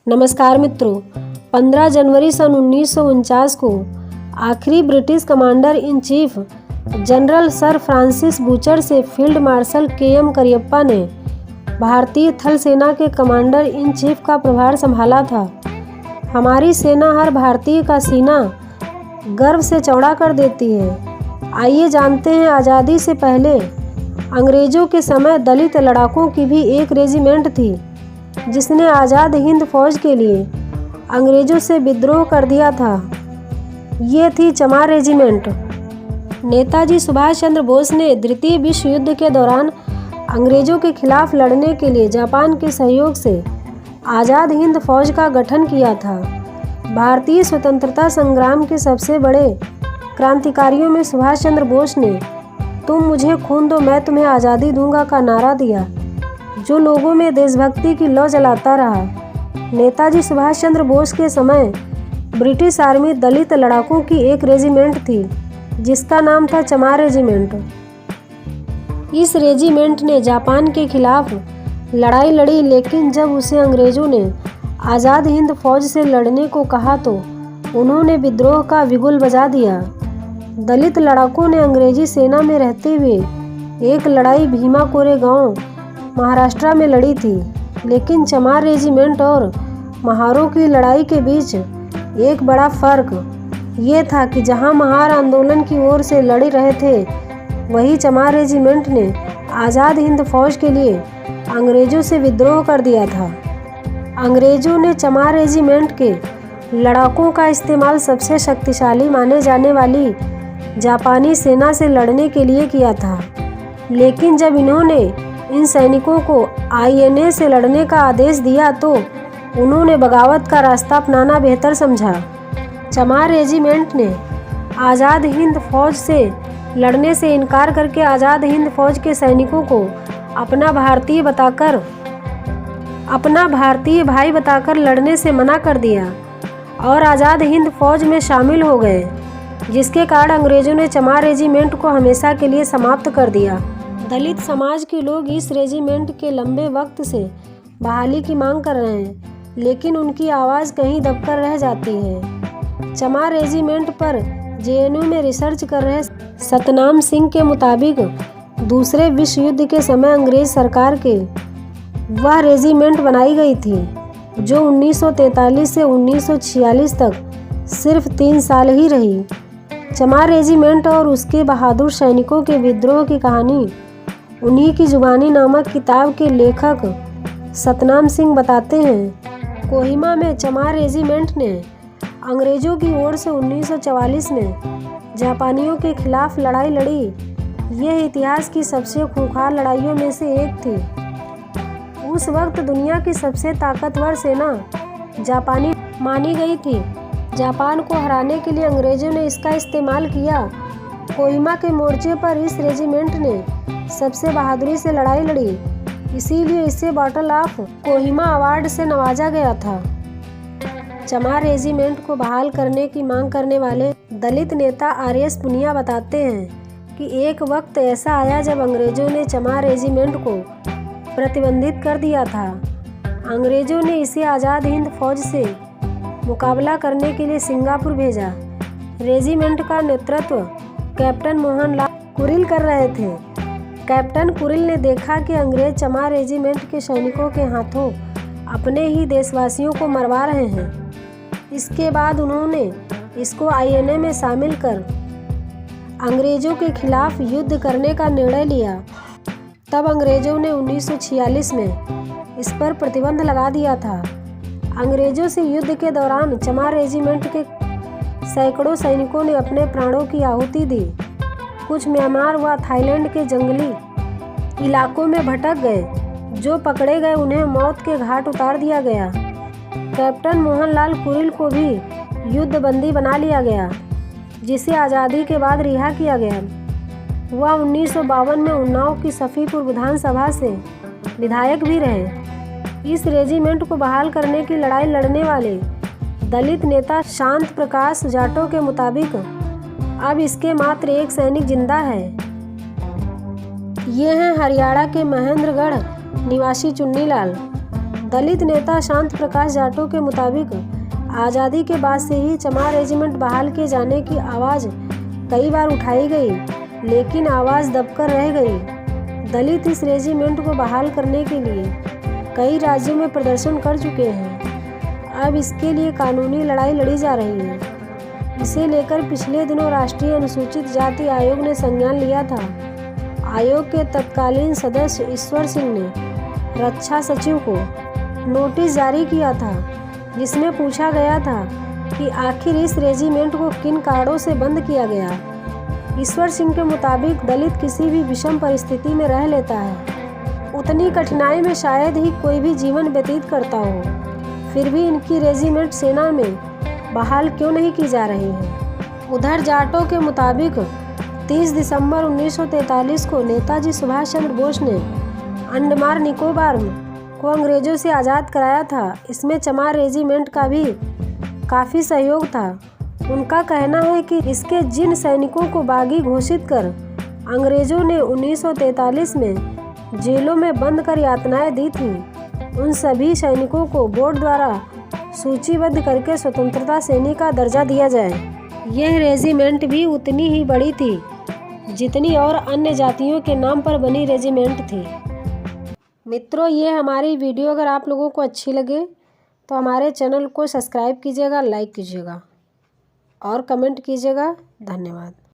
नमस्कार मित्रों, 15 जनवरी सन 1949 को आखिरी British commander in chief general sir Francis butcher से फील्ड मार्शल के.एम. करियप्पा ने भारतीय थल सेना के कमांडर इन चीफ का प्रभार संभाला था। हमारी सेना हर भारतीय का सीना गर्व से चौड़ा कर देती है। आइए जानते हैं, आज़ादी से पहले अंग्रेज़ों के समय दलित लड़ाकों की भी एक रेजिमेंट थी जिसने आज़ाद हिंद फौज के लिए अंग्रेज़ों से विद्रोह कर दिया था। ये थी चमार रेजिमेंट। नेताजी सुभाष चंद्र बोस ने द्वितीय विश्व युद्ध के दौरान अंग्रेज़ों के खिलाफ लड़ने के लिए जापान के सहयोग से आज़ाद हिंद फौज का गठन किया था। भारतीय स्वतंत्रता संग्राम के सबसे बड़े क्रांतिकारियों में सुभाष चंद्र बोस ने तुम मुझे खून दो मैं तुम्हें आज़ादी दूंगा का नारा दिया, जो लोगों में देशभक्ति की लौ जलाता रहा। नेताजी सुभाष चंद्र बोस के समय ब्रिटिश आर्मी दलित लड़ाकों की एक रेजिमेंट थी जिसका नाम था चमार रेजिमेंट। इस रेजिमेंट ने जापान के खिलाफ लड़ाई लड़ी, लेकिन जब उसे अंग्रेज़ों ने आज़ाद हिंद फौज से लड़ने को कहा तो उन्होंने विद्रोह का बिगुल बजा दिया। दलित लड़ाकों ने अंग्रेजी सेना में रहते हुए एक लड़ाई भीमा कोरेगांव महाराष्ट्र में लड़ी थी, लेकिन चमार रेजिमेंट और महारों की लड़ाई के बीच एक बड़ा फर्क ये था कि जहां महार आंदोलन की ओर से लड़ रहे थे, वही चमार रेजिमेंट ने आज़ाद हिंद फौज के लिए अंग्रेज़ों से विद्रोह कर दिया था। अंग्रेज़ों ने चमार रेजिमेंट के लड़ाकों का इस्तेमाल सबसे शक्तिशाली माने जाने वाली जापानी सेना से लड़ने के लिए किया था, लेकिन जब इन्होंने इन सैनिकों को आईएनए से लड़ने का आदेश दिया तो उन्होंने बगावत का रास्ता अपनाना बेहतर समझा। चमार रेजिमेंट ने आज़ाद हिंद फौज से लड़ने से इनकार करके आज़ाद हिंद फौज के सैनिकों को अपना भारतीय भाई बताकर लड़ने से मना कर दिया और आज़ाद हिंद फौज में शामिल हो गए, जिसके कारण अंग्रेज़ों ने चमार रेजिमेंट को हमेशा के लिए समाप्त कर दिया। दलित समाज के लोग इस रेजिमेंट के लंबे वक्त से बहाली की मांग कर रहे हैं, लेकिन उनकी आवाज़ कहीं दबकर रह जाती है। चमार रेजिमेंट पर जेएनयू में रिसर्च कर रहे सतनाम सिंह के मुताबिक दूसरे विश्व युद्ध के समय अंग्रेज़ सरकार के वह रेजिमेंट बनाई गई थी जो 1943 से 1946 तक सिर्फ 3 साल ही रही। चमार रेजिमेंट और उसके बहादुर सैनिकों के विद्रोह की कहानी उन्हीं की जुबानी नामक किताब के लेखक सतनाम सिंह बताते हैं। कोहिमा में चमार रेजिमेंट ने अंग्रेज़ों की ओर से 1944 में जापानियों के खिलाफ लड़ाई लड़ी। यह इतिहास की सबसे खूंखार लड़ाइयों में से एक थी। उस वक्त दुनिया की सबसे ताकतवर सेना जापानी मानी गई थी। जापान को हराने के लिए अंग्रेज़ों ने इसका इस्तेमाल किया। कोहिमा के मोर्चे पर इस रेजिमेंट ने सबसे बहादुरी से लड़ाई लड़ी, इसीलिए इसे बैटल ऑफ कोहिमा अवार्ड से नवाजा गया था। चमार रेजिमेंट को बहाल करने की मांग करने वाले दलित नेता आर.एस. पुनिया बताते हैं कि एक वक्त ऐसा आया जब अंग्रेज़ों ने चमार रेजिमेंट को प्रतिबंधित कर दिया था। अंग्रेज़ों ने इसे आज़ाद हिंद फौज से मुकाबला करने के लिए सिंगापुर भेजा। रेजिमेंट का नेतृत्व कैप्टन मोहनलाल कुरिल कर रहे थे। कैप्टन कुरिल ने देखा कि अंग्रेज चमार रेजिमेंट के सैनिकों के हाथों अपने ही देशवासियों को मरवा रहे हैं। इसके बाद उन्होंने इसको आईएनए में शामिल कर अंग्रेज़ों के खिलाफ युद्ध करने का निर्णय लिया। तब अंग्रेज़ों ने 1946 में इस पर प्रतिबंध लगा दिया था। अंग्रेज़ों से युद्ध के दौरान चमार रेजिमेंट के सैकड़ों सैनिकों ने अपने प्राणों की आहुति दी। कुछ म्यांमार व थाईलैंड के जंगली इलाकों में भटक गए। जो पकड़े गए उन्हें मौत के घाट उतार दिया गया। कैप्टन मोहनलाल कुरिल को भी युद्धबंदी बना लिया गया, जिसे आज़ादी के बाद रिहा किया गया। वह 1952 में उन्नाव की सफ़ीपुर विधानसभा से विधायक भी रहे। इस रेजिमेंट को बहाल करने की लड़ाई लड़ने वाले दलित नेता शांत प्रकाश जाटो के मुताबिक अब इसके मात्र एक सैनिक जिंदा है। ये हैं हरियाणा के महेंद्रगढ़ निवासी चुन्नीलाल। दलित नेता शांत प्रकाश जाटव के मुताबिक आज़ादी के बाद से ही चमार रेजिमेंट बहाल किए जाने की आवाज़ कई बार उठाई गई, लेकिन आवाज़ दबकर रह गई। दलित इस रेजिमेंट को बहाल करने के लिए कई राज्यों में प्रदर्शन कर चुके हैं। अब इसके लिए कानूनी लड़ाई लड़ी जा रही है। इसे लेकर पिछले दिनों राष्ट्रीय अनुसूचित जाति आयोग ने संज्ञान लिया था। आयोग के तत्कालीन सदस्य ईश्वर सिंह ने रक्षा सचिव को नोटिस जारी किया था, जिसमें पूछा गया था कि आखिर इस रेजिमेंट को किन कारणों से बंद किया गया। ईश्वर सिंह के मुताबिक दलित किसी भी विषम परिस्थिति में रह लेता है, उतनी कठिनाई में शायद ही कोई भी जीवन व्यतीत करता हो, फिर भी इनकी रेजिमेंट सेना में बहाल क्यों नहीं की जा रही है। उधर जाटव के मुताबिक 30 दिसंबर 1943 को नेताजी सुभाष चंद्र बोस ने अंडमान निकोबार को अंग्रेजों से आज़ाद कराया था। इसमें चमार रेजिमेंट का भी काफ़ी सहयोग था। उनका कहना है कि इसके जिन सैनिकों को बागी घोषित कर अंग्रेजों ने 1943 में जेलों में बंद कर यातनाएं दी थी, उन सभी सैनिकों को बोर्ड द्वारा सूचीबद्ध करके स्वतंत्रता सैनिक का दर्जा दिया जाए। यह रेजिमेंट भी उतनी ही बड़ी थी जितनी और अन्य जातियों के नाम पर बनी रेजिमेंट थी। मित्रों, ये हमारी वीडियो अगर आप लोगों को अच्छी लगे तो हमारे चैनल को सब्सक्राइब कीजिएगा, लाइक कीजिएगा और कमेंट कीजिएगा। धन्यवाद।